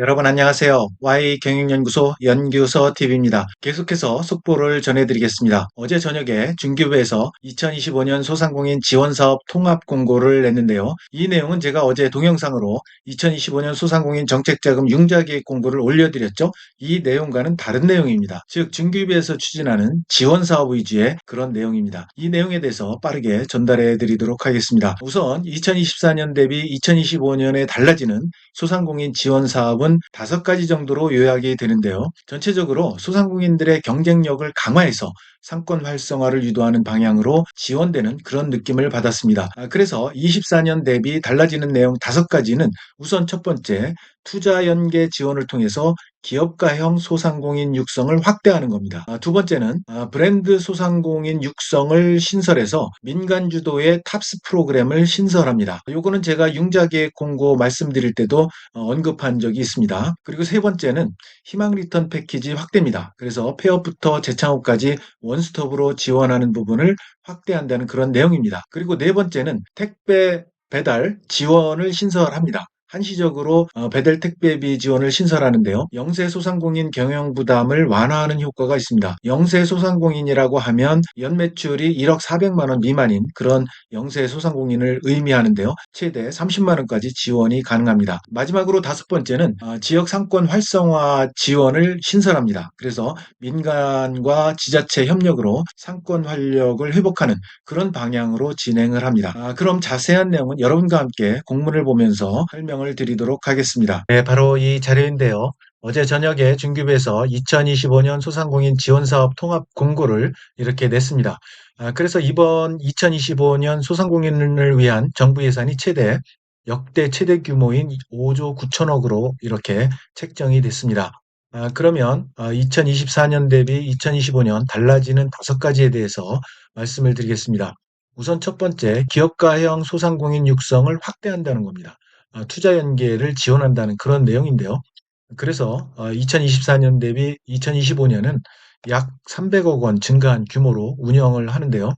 여러분 안녕하세요. Y경영연구소 연구소 TV입니다. 계속해서 속보를 전해드리겠습니다. 어제 저녁에 중기부에서 2025년 소상공인 지원사업 통합 공고를 냈는데요. 이 내용은 제가 어제 동영상으로 2025년 소상공인 정책자금 융자계획 공고를 올려드렸죠. 이 내용과는 다른 내용입니다. 즉 중기부에서 추진하는 지원사업 위주의 그런 내용입니다. 이 내용에 대해서 빠르게 전달해 드리도록 하겠습니다. 우선 2024년 대비 2025년에 달라지는 소상공인 지원 사업은 5가지 정도로 요약이 되는데요. 전체적으로 소상공인들의 경쟁력을 강화해서 상권 활성화를 유도하는 방향으로 지원되는 그런 느낌을 받았습니다. 그래서 24년 대비 달라지는 내용 5가지는 우선 첫 번째, 투자 연계 지원을 통해서 기업가형 소상공인 육성을 확대하는 겁니다. 두 번째는 브랜드 소상공인 육성을 신설해서 민간 주도의 탑스 프로그램을 신설합니다. 요거는 제가 융자계획 공고 말씀드릴 때도 언급한 적이 있습니다. 그리고 세 번째는 희망 리턴 패키지 확대입니다. 그래서 폐업부터 재창업까지 원스톱으로 지원하는 부분을 확대한다는 그런 내용입니다. 그리고 네 번째는 택배 배달 지원을 신설합니다. 한시적으로 배달 택배비 지원을 신설하는데요. 영세 소상공인 경영 부담을 완화하는 효과가 있습니다. 영세 소상공인이라고 하면 연매출이 1억 400만 원 미만인 그런 영세 소상공인을 의미하는데요. 최대 30만 원까지 지원이 가능합니다. 마지막으로 5번째는 지역 상권 활성화 지원을 신설합니다. 그래서 민간과 지자체 협력으로 상권 활력을 회복하는 그런 방향으로 진행을 합니다. 그럼 자세한 내용은 여러분과 함께 공문을 보면서 설명을 드리도록 하겠습니다. 네, 바로 이 자료인데요. 어제 저녁에 중기부에서 2025년 소상공인 지원사업 통합 공고를 이렇게 냈습니다. 그래서 이번 2025년 소상공인을 위한 정부 예산이 역대 최대 규모인 5조 9천억으로 이렇게 책정이 됐습니다. 그러면 2024년 대비 2025년 달라지는 5가지에 대해서 말씀을 드리겠습니다. 우선 첫 번째, 기업가형 소상공인 육성을 확대한다는 겁니다. 투자 연계를 지원한다는 그런 내용인데요. 그래서 2024년 대비 2025년은 약 300억 원 증가한 규모로 운영을 하는데요.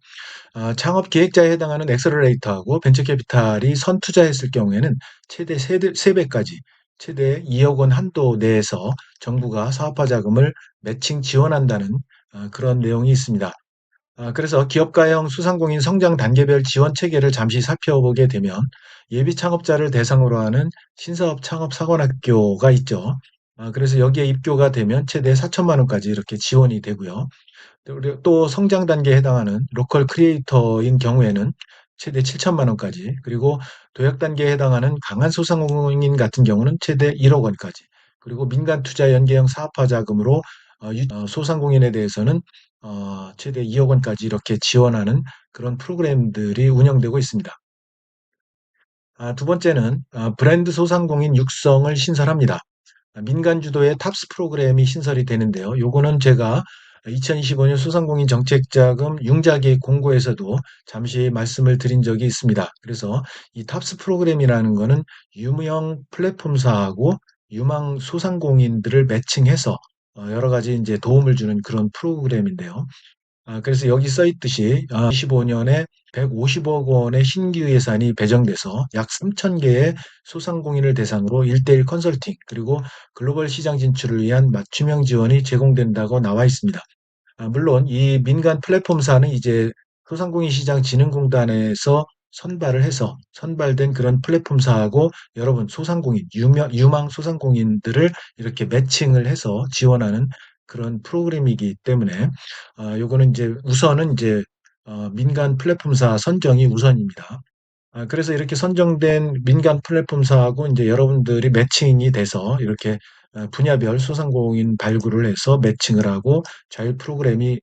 창업 기획자에 해당하는 엑셀러레이터하고 벤처캐피탈이 선투자했을 경우에는 최대 3배까지 최대 2억 원 한도 내에서 정부가 사업화 자금을 매칭 지원한다는 그런 내용이 있습니다. 그래서 기업가형 소상공인 성장 단계별 지원 체계를 잠시 살펴보게 되면 예비 창업자를 대상으로 하는 신사업 창업 사관학교가 있죠. 그래서 여기에 입교가 되면 최대 4천만 원까지 이렇게 지원이 되고요. 또 성장 단계에 해당하는 로컬 크리에이터인 경우에는 최대 7천만 원까지, 그리고 도약 단계에 해당하는 강한 소상공인 같은 경우는 최대 1억 원까지, 그리고 민간 투자 연계형 사업화 자금으로 소상공인에 대해서는 최대 2억 원까지 이렇게 지원하는 그런 프로그램들이 운영되고 있습니다. 두 번째는 브랜드 소상공인 육성을 신설합니다. 민간 주도의 탑스 프로그램이 신설이 되는데요. 요거는 제가 2025년 소상공인 정책자금 융자계획 공고에서도 잠시 말씀을 드린 적이 있습니다. 그래서 이 탑스 프로그램이라는 거는 유명 플랫폼사하고 유망 소상공인들을 매칭해서 여러 가지 이제 도움을 주는 그런 프로그램인데요. 그래서 여기 써 있듯이 25년에 150억 원의 신규 예산이 배정돼서 약 3천 개의 소상공인을 대상으로 1대1 컨설팅, 그리고 글로벌 시장 진출을 위한 맞춤형 지원이 제공된다고 나와 있습니다. 물론 이 민간 플랫폼사는 이제 소상공인시장진흥공단에서 선발을 해서 선발된 그런 플랫폼사하고 여러분 소상공인, 유망 소상공인들을 이렇게 매칭을 해서 지원하는 그런 프로그램이기 때문에 요거는 이제 우선은 이제 민간 플랫폼사 선정이 우선입니다. 그래서 이렇게 선정된 민간 플랫폼사하고 이제 여러분들이 매칭이 돼서 이렇게 분야별 소상공인 발굴을 해서 매칭을 하고 자율 프로그램이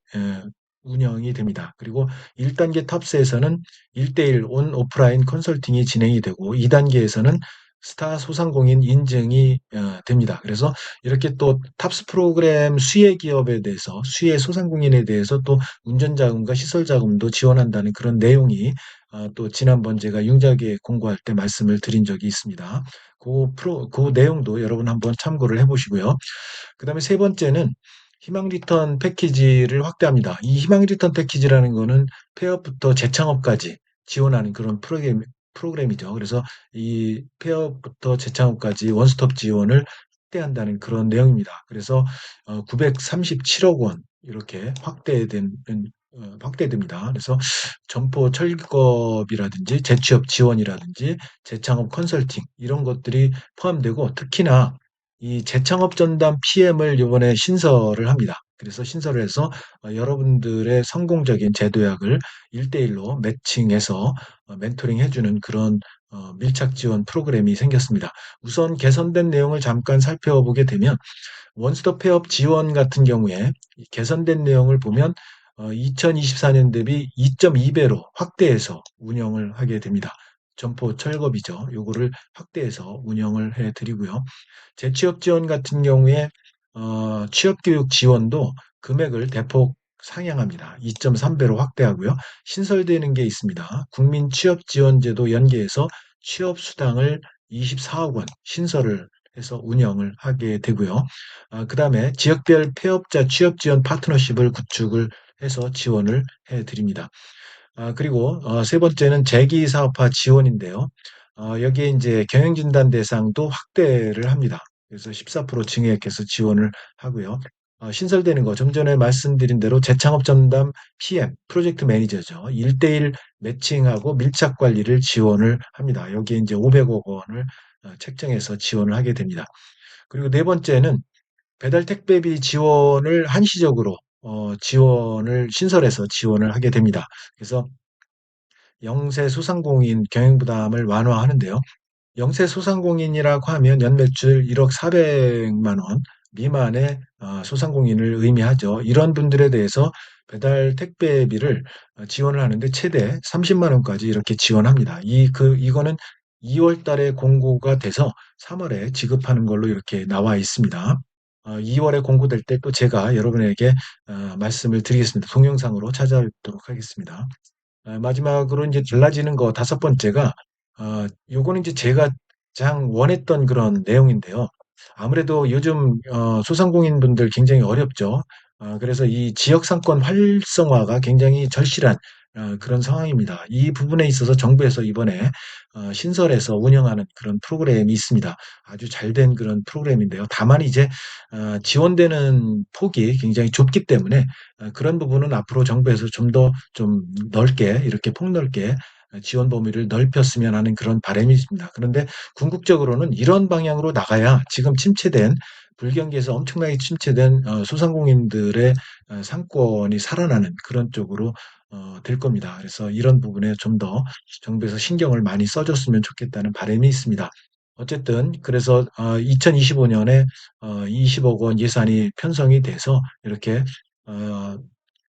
운영이 됩니다. 그리고 1단계 탑스에서는 1대1 온 오프라인 컨설팅이 진행이 되고 2단계에서는 스타 소상공인 인증이 됩니다. 그래서 이렇게 또 탑스 프로그램 수혜 기업에 대해서 수혜 소상공인에 대해서 또 운전자금과 시설자금도 지원한다는 그런 내용이 또 지난번 제가 융자계획 공고할 때 말씀을 드린 적이 있습니다. 그 내용도 여러분 한번 참고를 해보시고요. 그 다음에 세 번째는 희망 리턴 패키지를 확대합니다. 이 희망 리턴 패키지라는 거는 폐업부터 재창업까지 지원하는 그런 프로그램이죠. 그래서 이 폐업부터 재창업까지 원스톱 지원을 확대한다는 그런 내용입니다. 그래서 937억 원 이렇게 확대됩니다. 그래서 점포 철거비라든지 재취업 지원이라든지 재창업 컨설팅 이런 것들이 포함되고 특히나 이 재창업 전담 PM을 이번에 신설을 합니다. 그래서 신설을 해서 여러분들의 성공적인 재도약을 1대1로 매칭해서 멘토링 해주는 그런 밀착 지원 프로그램이 생겼습니다. 우선 개선된 내용을 잠깐 살펴보게 되면 원스톱 폐업 지원 같은 경우에 개선된 내용을 보면 2024년 대비 2.2배로 확대해서 운영을 하게 됩니다. 점포 철거비죠. 요거를 확대해서 운영을 해 드리고요. 재취업 지원 같은 경우에 취업교육 지원도 금액을 대폭 상향합니다. 2.3배로 확대하고요. 신설되는 게 있습니다. 국민취업지원제도 연계해서 취업수당을 24억 원 신설을 해서 운영을 하게 되고요. 그다음에 지역별 폐업자 취업지원 파트너십을 구축을 해서 지원을 해드립니다. 그리고 세 번째는 재기사업화 지원인데요. 여기에 이제 경영진단 대상도 확대를 합니다. 그래서 14% 증액해서 지원을 하고요. 신설되는 거, 좀 전에 말씀드린 대로 재창업 전담 PM, 프로젝트 매니저죠. 1대1 매칭하고 밀착 관리를 지원을 합니다. 여기에 이제 500억 원을 책정해서 지원을 하게 됩니다. 그리고 네 번째는 배달 택배비 지원을 한시적으로 지원을 신설해서 지원을 하게 됩니다. 그래서 영세 소상공인 경영 부담을 완화하는데요. 영세 소상공인이라고 하면 연매출 1억 400만 원 미만의 소상공인을 의미하죠. 이런 분들에 대해서 배달 택배비를 지원을 하는데 최대 30만 원까지 이렇게 지원합니다. 이거는 2월 달에 공고가 돼서 3월에 지급하는 걸로 이렇게 나와 있습니다. 2월에 공고될 때 또 제가 여러분에게 말씀을 드리겠습니다. 동영상으로 찾아뵙도록 하겠습니다. 마지막으로 이제 달라지는 거 다섯 번째가 요거는 이제 제가 가장 원했던 그런 내용인데요. 아무래도 요즘 소상공인 분들 굉장히 어렵죠. 그래서 이 지역 상권 활성화가 굉장히 절실한 그런 상황입니다. 이 부분에 있어서 정부에서 이번에 신설해서 운영하는 그런 프로그램이 있습니다. 아주 잘 된 그런 프로그램인데요. 다만 이제 지원되는 폭이 굉장히 좁기 때문에 그런 부분은 앞으로 정부에서 좀 더 좀 넓게 이렇게 폭넓게 지원 범위를 넓혔으면 하는 그런 바람이 있습니다. 그런데 궁극적으로는 이런 방향으로 나가야 지금 침체된 불경기에서 엄청나게 침체된 소상공인들의 상권이 살아나는 그런 쪽으로 될 겁니다. 그래서 이런 부분에 좀 더 정부에서 신경을 많이 써줬으면 좋겠다는 바람이 있습니다. 어쨌든 그래서 2025년에 20억 원 예산이 편성이 돼서 이렇게 어,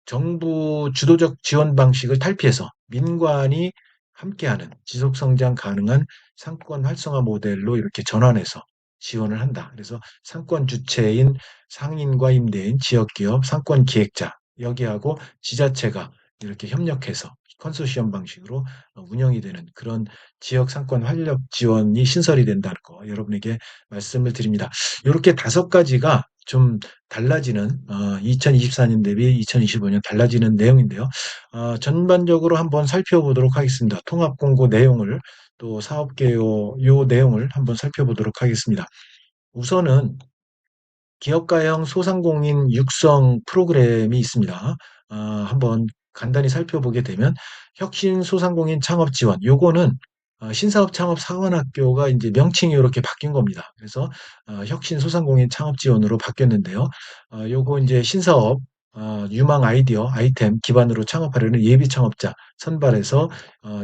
정부 주도적 지원 방식을 탈피해서 민관이 함께하는 지속 성장 가능한 상권 활성화 모델로 이렇게 전환해서 지원을 한다. 그래서 상권 주체인 상인과 임대인, 지역기업, 상권 기획자 여기하고 지자체가 이렇게 협력해서 컨소시엄 방식으로 운영이 되는 그런 지역 상권 활력 지원이 신설이 된다는 거 여러분에게 말씀을 드립니다. 이렇게 다섯 가지가 좀 달라지는 2024년 대비 2025년 달라지는 내용인데요. 전반적으로 한번 살펴보도록 하겠습니다. 통합 공고 내용을 또 사업 개요 요 내용을 한번 살펴보도록 하겠습니다. 우선은 기업가형 소상공인 육성 프로그램이 있습니다. 한번 간단히 살펴보게 되면 혁신 소상공인 창업 지원 요거는 신사업 창업 사관학교가 이제 명칭이 이렇게 바뀐 겁니다. 그래서 혁신 소상공인 창업 지원으로 바뀌었는데요. 요거 이제 신사업 유망 아이디어 아이템 기반으로 창업하려는 예비 창업자 선발해서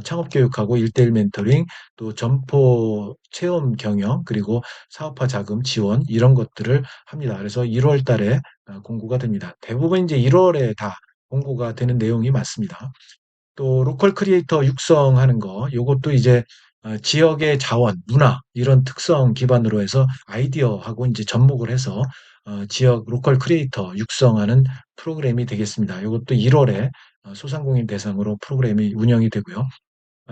창업 교육하고 1대1 멘토링 또 점포 체험 경영 그리고 사업화 자금 지원 이런 것들을 합니다. 그래서 1월 달에 공고가 됩니다. 대부분 이제 1월에 다 공고가 되는 내용이 맞습니다. 또 로컬 크리에이터 육성하는 거, 요것도 이제 지역의 자원, 문화 이런 특성 기반으로 해서 아이디어하고 이제 접목을 해서 지역 로컬 크리에이터 육성하는 프로그램이 되겠습니다. 이것도 1월에 소상공인 대상으로 프로그램이 운영이 되고요.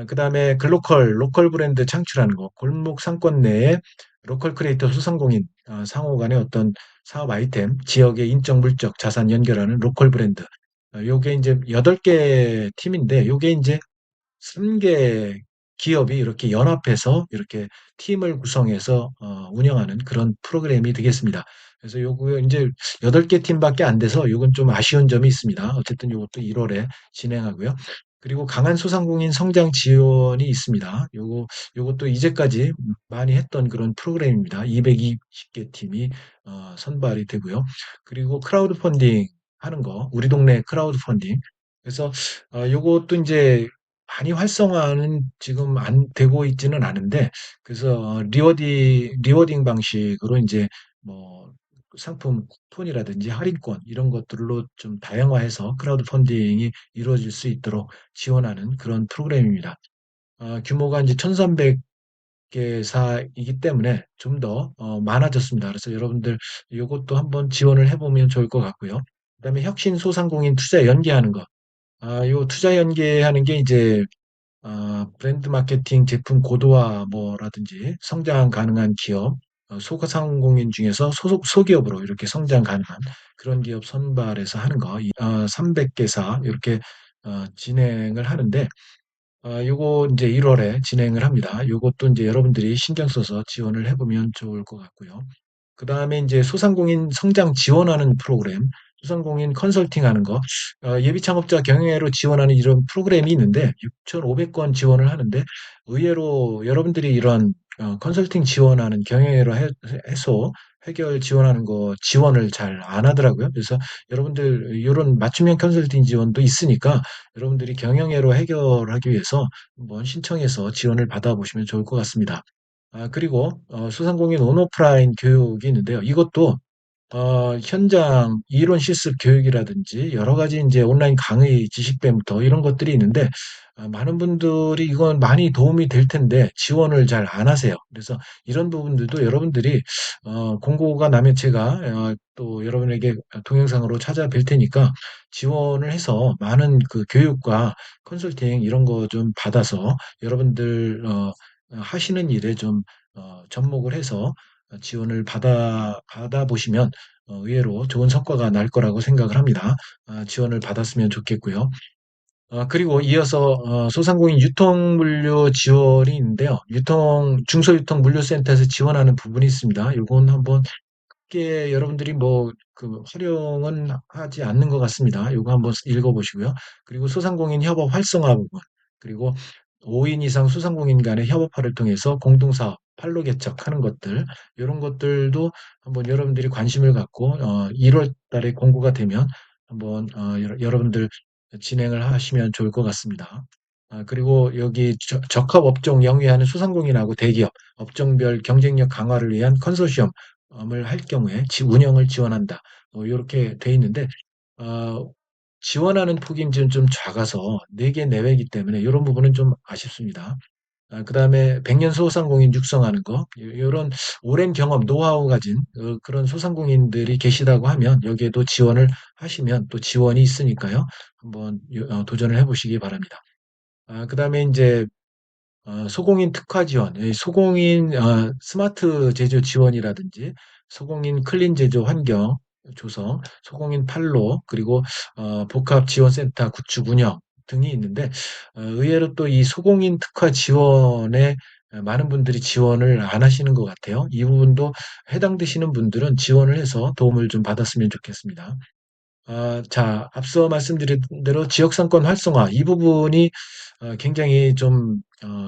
그다음에 글로컬, 로컬 브랜드 창출하는 거, 골목 상권 내에 로컬 크리에이터 소상공인 상호 간의 어떤 사업 아이템, 지역의 인적, 물적, 자산 연결하는 로컬 브랜드. 요게 이제 8개 팀인데, 요게 이제 3개 기업이 이렇게 연합해서 이렇게 팀을 구성해서 운영하는 그런 프로그램이 되겠습니다. 그래서 요거 인제 8개 팀밖에 안 돼서 요건 좀 아쉬운 점이 있습니다. 어쨌든 요것도 1월에 진행하고요. 그리고 강한 소상공인 성장 지원이 있습니다. 요것도 이제까지 많이 했던 그런 프로그램입니다. 220개 팀이 선발이 되고요. 그리고 크라우드 펀딩 하는 거, 우리 동네 크라우드 펀딩. 그래서 요것도 인제 많이 활성화는 지금 안 되고 있지는 않은데, 그래서 리워딩 방식으로 인제 뭐 상품 쿠폰이라든지 할인권 이런 것들로 좀 다양화해서 크라우드 펀딩이 이루어질 수 있도록 지원하는 그런 프로그램입니다. 규모가 이제 1,300개사이기 때문에 좀 더 많아졌습니다. 그래서 여러분들 요것도 한번 지원을 해 보면 좋을 것 같고요. 그다음에 혁신 소상공인 투자 연계하는 거. 요 투자 연계하는 게 이제 브랜드 마케팅 제품 고도화 뭐라든지 성장 가능한 기업, 소상공인 중에서 소기업으로 이렇게 성장 가능한 그런 기업 선발해서 하는 거, 300개사 이렇게 진행을 하는데, 요거 이제 1월에 진행을 합니다. 요것도 이제 여러분들이 신경 써서 지원을 해보면 좋을 것 같고요. 그 다음에 이제 소상공인 성장 지원하는 프로그램, 소상공인 컨설팅 하는 거, 예비 창업자 경영회로 지원하는 이런 프로그램이 있는데, 6,500건 지원을 하는데, 의외로 여러분들이 이런 컨설팅 지원하는 경영회로 해서 해결 지원하는 거 지원을 잘 안 하더라고요. 그래서 여러분들 이런 맞춤형 컨설팅 지원도 있으니까 여러분들이 경영회로 해결하기 위해서 한번 신청해서 지원을 받아보시면 좋을 것 같습니다. 그리고 소상공인 온오프라인 교육이 있는데요. 이것도 현장 이론 실습 교육이라든지 여러 가지 인제 온라인 강의 지식뱀부터 이런 것들이 있는데, 많은 분들이 이건 많이 도움이 될 텐데 지원을 잘 안 하세요. 그래서 이런 부분들도 여러분들이 공고가 나면 제가 또 여러분에게 동영상으로 찾아뵐 테니까 지원을 해서 많은 그 교육과 컨설팅 이런 거 좀 받아서 여러분들 하시는 일에 좀 접목을 해서 지원을 받아보시면 의외로 좋은 성과가 날 거라고 생각을 합니다. 지원을 받았으면 좋겠고요. 그리고 이어서 소상공인 유통물류 지원이 있는데요. 중소유통물류센터에서 지원하는 부분이 있습니다. 요건 한번 크게 여러분들이 뭐 그 활용은 하지 않는 것 같습니다. 요거 한번 읽어보시고요. 그리고 소상공인 협업 활성화 부분, 그리고 5인 이상 소상공인 간의 협업화를 통해서 공동사업, 판로 개척하는 것들, 요런 것들도 한번 여러분들이 관심을 갖고 1월 달에 공고가 되면 한번 여러분들 진행을 하시면 좋을 것 같습니다. 그리고 여기 적합업종 영위하는 소상공인하고 대기업, 업종별 경쟁력 강화를 위한 컨소시엄 을 할 경우에 운영을 지원한다. 요렇게 돼 있는데, 어, 지원하는 폭이 지금 좀 작아서 4개 내외이기 때문에 이런 부분은 좀 아쉽습니다. 그다음에 100년 소상공인 육성하는 거, 요런 오랜 경험, 노하우 가진 그런 소상공인들이 계시다고 하면 여기에도 지원을 하시면 또 지원이 있으니까요. 한번 도전을 해보시기 바랍니다. 그다음에 이제 소공인 특화 지원, 소공인 스마트 제조 지원이라든지 소공인 클린 제조 환경 조성, 소공인 판로, 그리고 복합 지원센터 구축 운영 등이 있는데, 의외로 또 이 소공인 특화 지원에 많은 분들이 지원을 안 하시는 것 같아요. 이 부분도 해당되시는 분들은 지원을 해서 도움을 좀 받았으면 좋겠습니다. 자, 앞서 말씀드린 대로 지역상권 활성화 이 부분이 굉장히 좀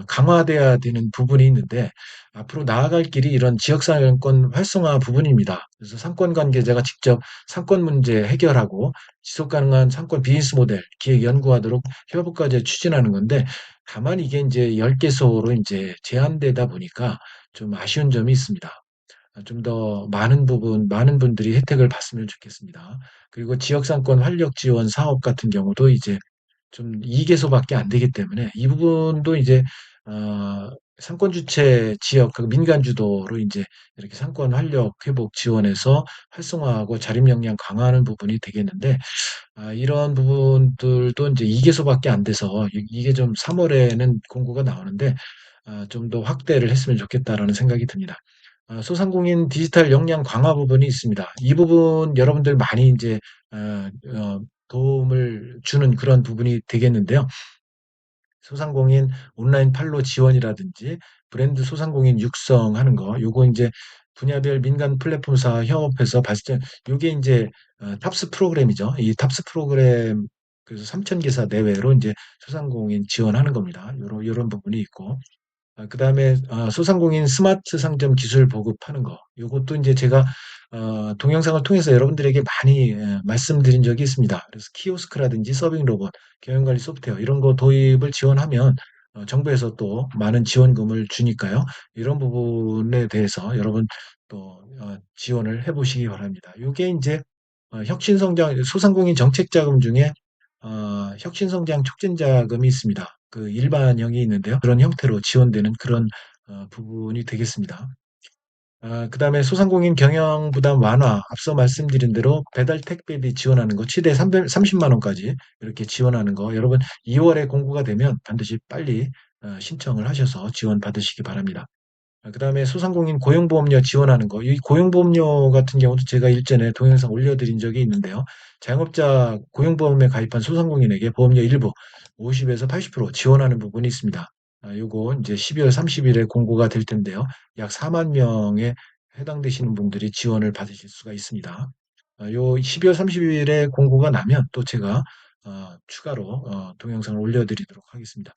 강화돼야 되는 부분이 있는데, 앞으로 나아갈 길이 이런 지역상권 활성화 부분입니다. 그래서 상권 관계자가 직접 상권 문제 해결하고 지속 가능한 상권 비즈니스 모델 기획 연구하도록 협업 과제 추진하는 건데, 다만 이게 인제 10개소로 인제 제한되다 보니까 좀 아쉬운 점이 있습니다. 좀 더 많은 분들이 혜택을 봤으면 좋겠습니다. 그리고 지역상권 활력 지원 사업 같은 경우도 이제 좀 2개소밖에 안 되기 때문에 이 부분도 이제 상권 주체 지역 그 민간 주도로 인제 이렇게 상권 활력 회복 지원해서 활성화하고 자립 역량 강화하는 부분이 되겠는데, 이런 부분들도 인제 2개소밖에 안 돼서 이게 좀 3월에는 공고가 나오는데 좀 더 확대를 했으면 좋겠다라는 생각이 듭니다. 소상공인 디지털 역량 강화 부분이 있습니다. 이 부분 여러분들 많이 인제 어 어 도움을 주는 그런 부분이 되겠는데요. 소상공인 온라인 판로 지원이라든지 브랜드 소상공인 육성하는 거, 요거 이제 분야별 민간 플랫폼사 협업해서 발전, 요게 이제 탑스 프로그램이죠. 이 탑스 프로그램 그래서 3,000개사 내외로 이제 소상공인 지원하는 겁니다. 요런 부분이 있고, 그다음에 소상공인 스마트 상점 기술 보급하는 거. 요것도 이제 제가 동영상을 통해서 여러분들에게 많이 말씀드린 적이 있습니다. 그래서 키오스크라든지 서빙 로봇, 경영관리 소프트웨어 이런 거 도입을 지원하면 정부에서 또 많은 지원금을 주니까요. 이런 부분에 대해서 여러분 또 지원을 해보시기 바랍니다. 이게 이제 혁신성장 소상공인 정책 자금 중에 혁신성장 촉진 자금이 있습니다. 그 일반형이 있는데요. 그런 형태로 지원되는 그런 부분이 되겠습니다. 그다음에 소상공인 경영 부담 완화, 앞서 말씀드린 대로 배달 택배비 지원하는 거 최대 30만 원까지 이렇게 지원하는 거 여러분 2월에 공고가 되면 반드시 빨리 신청을 하셔서 지원 받으시기 바랍니다. 그다음에 소상공인 고용보험료 지원하는 거. 이 고용보험료 같은 경우도 제가 일전에 동영상 올려드린 적이 있는데요. 자영업자 고용보험에 가입한 소상공인에게 보험료 일부 50에서 80% 지원하는 부분이 있습니다. 요거 이제 12월 30일에 공고가 될 텐데요. 약 4만 명에 해당되시는 분들이 지원을 받으실 수가 있습니다. 요 12월 30일에 공고가 나면 또 제가 추가로 동영상을 올려드리도록 하겠습니다.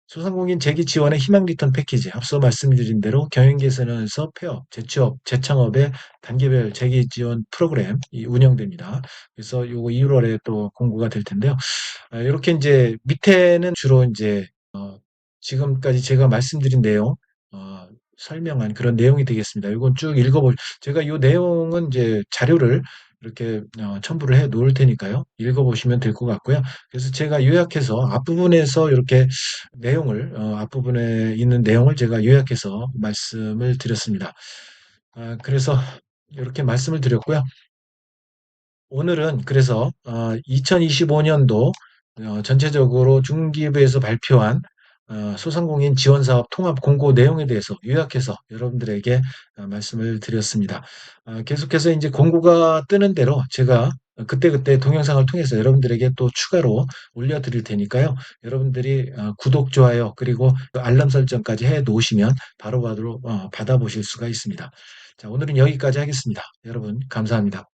소상공인 재기 지원의 희망 리턴 패키지 앞서 말씀드린 대로 경영 개선에서 폐업, 재취업, 재창업의 단계별 재기 지원 프로그램이 운영됩니다. 그래서 요거 2월에 또 공고가 될 텐데요. 이렇게 이제 밑에는 주로 이제 지금까지 제가 말씀드린 내용 설명한 그런 내용이 되겠습니다. 이건 쭉 읽어볼 제가 이 내용은 이제 자료를 이렇게 첨부를 해 놓을 테니까요. 읽어보시면 될 것 같고요. 그래서 제가 요약해서 앞부분에서 이렇게 내용을 앞부분에 있는 내용을 제가 요약해서 말씀을 드렸습니다. 그래서 이렇게 말씀을 드렸고요. 오늘은 그래서 2025년도 전체적으로 중기부에서 발표한 소상공인 지원사업 통합 공고 내용에 대해서 요약해서 여러분들에게 말씀을 드렸습니다. 계속해서 이제 공고가 뜨는 대로 제가 그때그때 동영상을 통해서 여러분들에게 또 추가로 올려드릴 테니까요. 여러분들이 구독, 좋아요, 그리고 알람 설정까지 해 놓으시면 바로바로 받아보실 수가 있습니다. 자, 오늘은 여기까지 하겠습니다. 여러분, 감사합니다.